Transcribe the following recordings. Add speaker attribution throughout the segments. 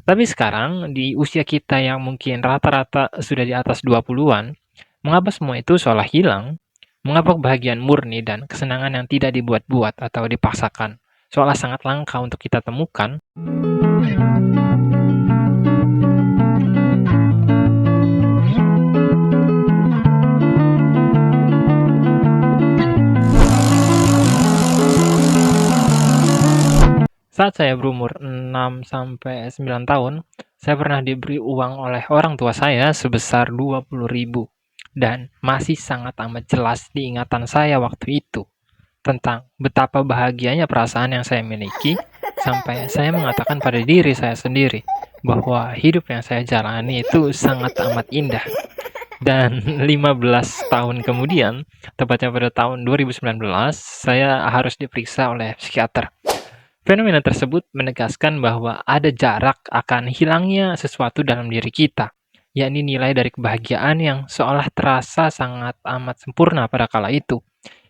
Speaker 1: Tapi sekarang, di usia kita yang mungkin rata-rata sudah di atas 20-an, mengapa semua itu seolah hilang? Mengapa kebahagiaan murni dan kesenangan yang tidak dibuat-buat atau dipaksakan seolah sangat langka untuk kita temukan? Saat saya berumur 6 sampai 9 tahun, saya pernah diberi uang oleh orang tua saya sebesar 20.000 dan masih sangat amat jelas di ingatan saya waktu itu tentang betapa bahagianya perasaan yang saya miliki sampai saya mengatakan pada diri saya sendiri bahwa hidup yang saya jalani itu sangat amat indah. Dan 15 tahun kemudian, tepatnya pada tahun 2019, saya harus diperiksa oleh psikiater. Fenomena tersebut menegaskan bahwa ada jarak akan hilangnya sesuatu dalam diri kita, yakni nilai dari kebahagiaan yang seolah terasa sangat amat sempurna pada kala itu,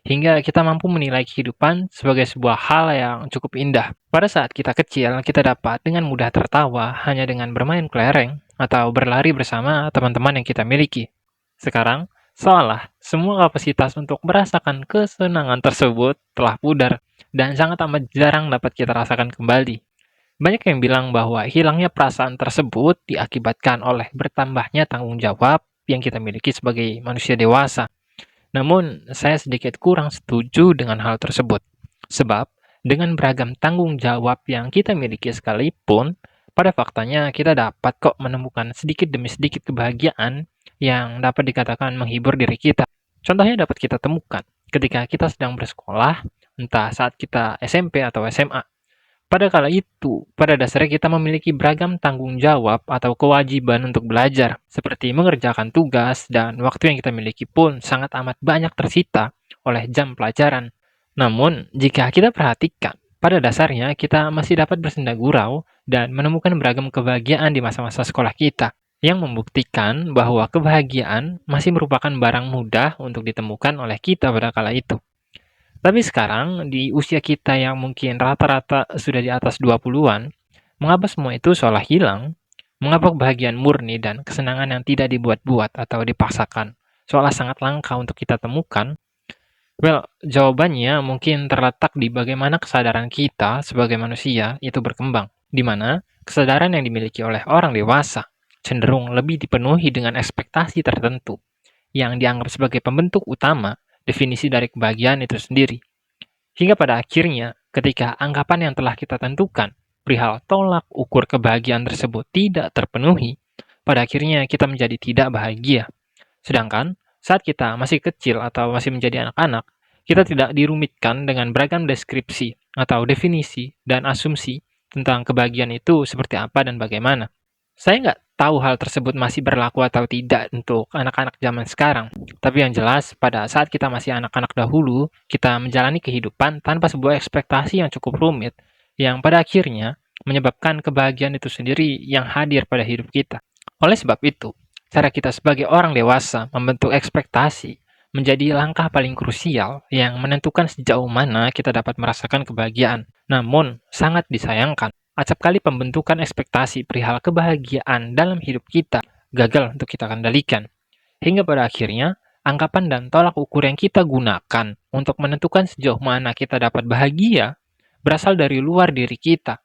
Speaker 1: hingga kita mampu menilai kehidupan sebagai sebuah hal yang cukup indah. Pada saat kita kecil, kita dapat dengan mudah tertawa hanya dengan bermain kelereng atau berlari bersama teman-teman yang kita miliki. Sekarang, seolah semua kapasitas untuk merasakan kesenangan tersebut telah pudar dan sangat amat jarang dapat kita rasakan kembali. Banyak yang bilang bahwa hilangnya perasaan tersebut diakibatkan oleh bertambahnya tanggung jawab yang kita miliki sebagai manusia dewasa. Namun, saya sedikit kurang setuju dengan hal tersebut. Sebab, dengan beragam tanggung jawab yang kita miliki sekalipun, pada faktanya kita dapat kok menemukan sedikit demi sedikit kebahagiaan yang dapat dikatakan menghibur diri kita. Contohnya dapat kita temukan ketika kita sedang bersekolah, entah saat kita SMP atau SMA. Pada kala itu, pada dasarnya kita memiliki beragam tanggung jawab atau kewajiban untuk belajar, seperti mengerjakan tugas dan waktu yang kita miliki pun sangat amat banyak tersita oleh jam pelajaran. Namun, jika kita perhatikan, pada dasarnya kita masih dapat bersenda gurau dan menemukan beragam kebahagiaan di masa-masa sekolah kita, yang membuktikan bahwa kebahagiaan masih merupakan barang mudah untuk ditemukan oleh kita pada kala itu. Tapi sekarang, di usia kita yang mungkin rata-rata sudah di atas 20-an, mengapa semua itu seolah hilang? Mengapa kebahagiaan murni dan kesenangan yang tidak dibuat-buat atau dipaksakan seolah sangat langka untuk kita temukan? Well, jawabannya mungkin terletak di bagaimana kesadaran kita sebagai manusia itu berkembang, di mana kesadaran yang dimiliki oleh orang dewasa cenderung lebih dipenuhi dengan ekspektasi tertentu yang dianggap sebagai pembentuk utama definisi dari kebahagiaan itu sendiri. Hingga pada akhirnya, ketika anggapan yang telah kita tentukan perihal tolak ukur kebahagiaan tersebut tidak terpenuhi, pada akhirnya kita menjadi tidak bahagia. Sedangkan saat kita masih kecil atau masih menjadi anak-anak, kita tidak dirumitkan dengan beragam deskripsi atau definisi dan asumsi tentang kebahagiaan itu seperti apa dan bagaimana. Saya nggak tahu hal tersebut masih berlaku atau tidak untuk anak-anak zaman sekarang. Tapi yang jelas, pada saat kita masih anak-anak dahulu, kita menjalani kehidupan tanpa sebuah ekspektasi yang cukup rumit, yang pada akhirnya menyebabkan kebahagiaan itu sendiri yang hadir pada hidup kita. Oleh sebab itu, cara kita sebagai orang dewasa membentuk ekspektasi menjadi langkah paling krusial yang menentukan sejauh mana kita dapat merasakan kebahagiaan. Namun, sangat disayangkan, acap kali pembentukan ekspektasi perihal kebahagiaan dalam hidup kita gagal untuk kita kendalikan. Hingga pada akhirnya, anggapan dan tolak ukur yang kita gunakan untuk menentukan sejauh mana kita dapat bahagia berasal dari luar diri kita.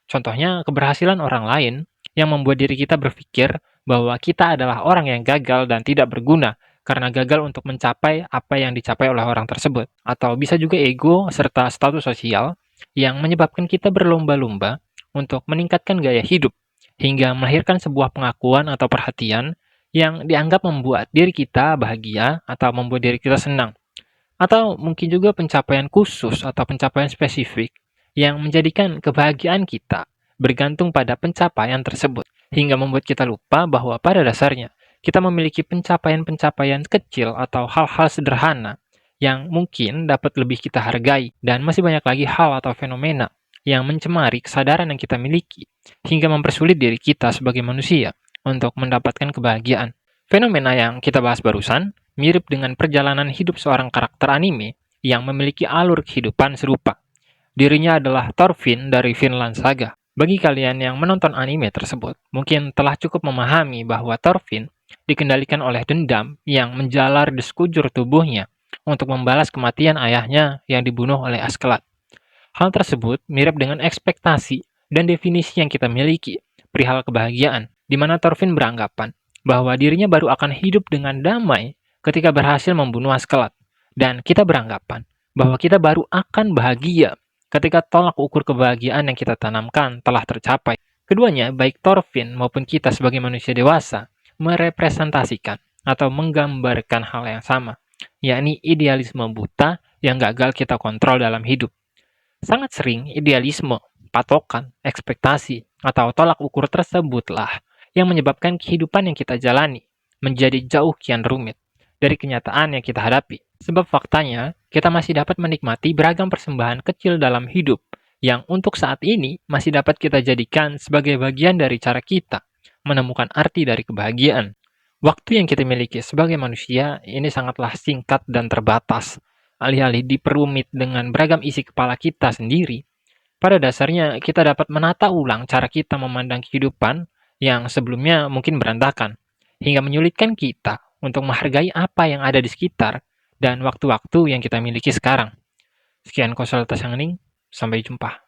Speaker 1: Contohnya, keberhasilan orang lain yang membuat diri kita berpikir bahwa kita adalah orang yang gagal dan tidak berguna karena gagal untuk mencapai apa yang dicapai oleh orang tersebut. Atau bisa juga ego serta status sosial yang menyebabkan kita berlomba-lomba untuk meningkatkan gaya hidup hingga melahirkan sebuah pengakuan atau perhatian yang dianggap membuat diri kita bahagia atau membuat diri kita senang. Atau mungkin juga pencapaian khusus atau pencapaian spesifik yang menjadikan kebahagiaan kita bergantung pada pencapaian tersebut, hingga membuat kita lupa bahwa pada dasarnya kita memiliki pencapaian-pencapaian kecil atau hal-hal sederhana yang mungkin dapat lebih kita hargai, dan masih banyak lagi hal atau fenomena yang mencemari kesadaran yang kita miliki, hingga mempersulit diri kita sebagai manusia untuk mendapatkan kebahagiaan. Fenomena yang kita bahas barusan mirip dengan perjalanan hidup seorang karakter anime yang memiliki alur kehidupan serupa. Dirinya adalah Thorfinn dari Vinland Saga. Bagi kalian yang menonton anime tersebut, mungkin telah cukup memahami bahwa Thorfinn dikendalikan oleh dendam yang menjalar di sekujur tubuhnya untuk membalas kematian ayahnya yang dibunuh oleh Askeladd. Hal tersebut mirip dengan ekspektasi dan definisi yang kita miliki perihal kebahagiaan, di mana Thorfinn beranggapan bahwa dirinya baru akan hidup dengan damai ketika berhasil membunuh Askeladd, dan kita beranggapan bahwa kita baru akan bahagia ketika tolak ukur kebahagiaan yang kita tanamkan telah tercapai. Keduanya, baik Thorfinn maupun kita sebagai manusia dewasa, merepresentasikan atau menggambarkan hal yang sama, yakni idealisme buta yang gagal kita kontrol dalam hidup. Sangat sering idealisme, patokan, ekspektasi, atau tolak ukur tersebutlah yang menyebabkan kehidupan yang kita jalani menjadi jauh kian rumit dari kenyataan yang kita hadapi. Sebab faktanya, kita masih dapat menikmati beragam persembahan kecil dalam hidup yang untuk saat ini masih dapat kita jadikan sebagai bagian dari cara kita menemukan arti dari kebahagiaan. Waktu yang kita miliki sebagai manusia ini sangatlah singkat dan terbatas. Alih-alih diperumit dengan beragam isi kepala kita sendiri, pada dasarnya kita dapat menata ulang cara kita memandang kehidupan yang sebelumnya mungkin berantakan, hingga menyulitkan kita untuk menghargai apa yang ada di sekitar dan waktu-waktu yang kita miliki sekarang. Sekian konsultasi yang ini, sampai jumpa.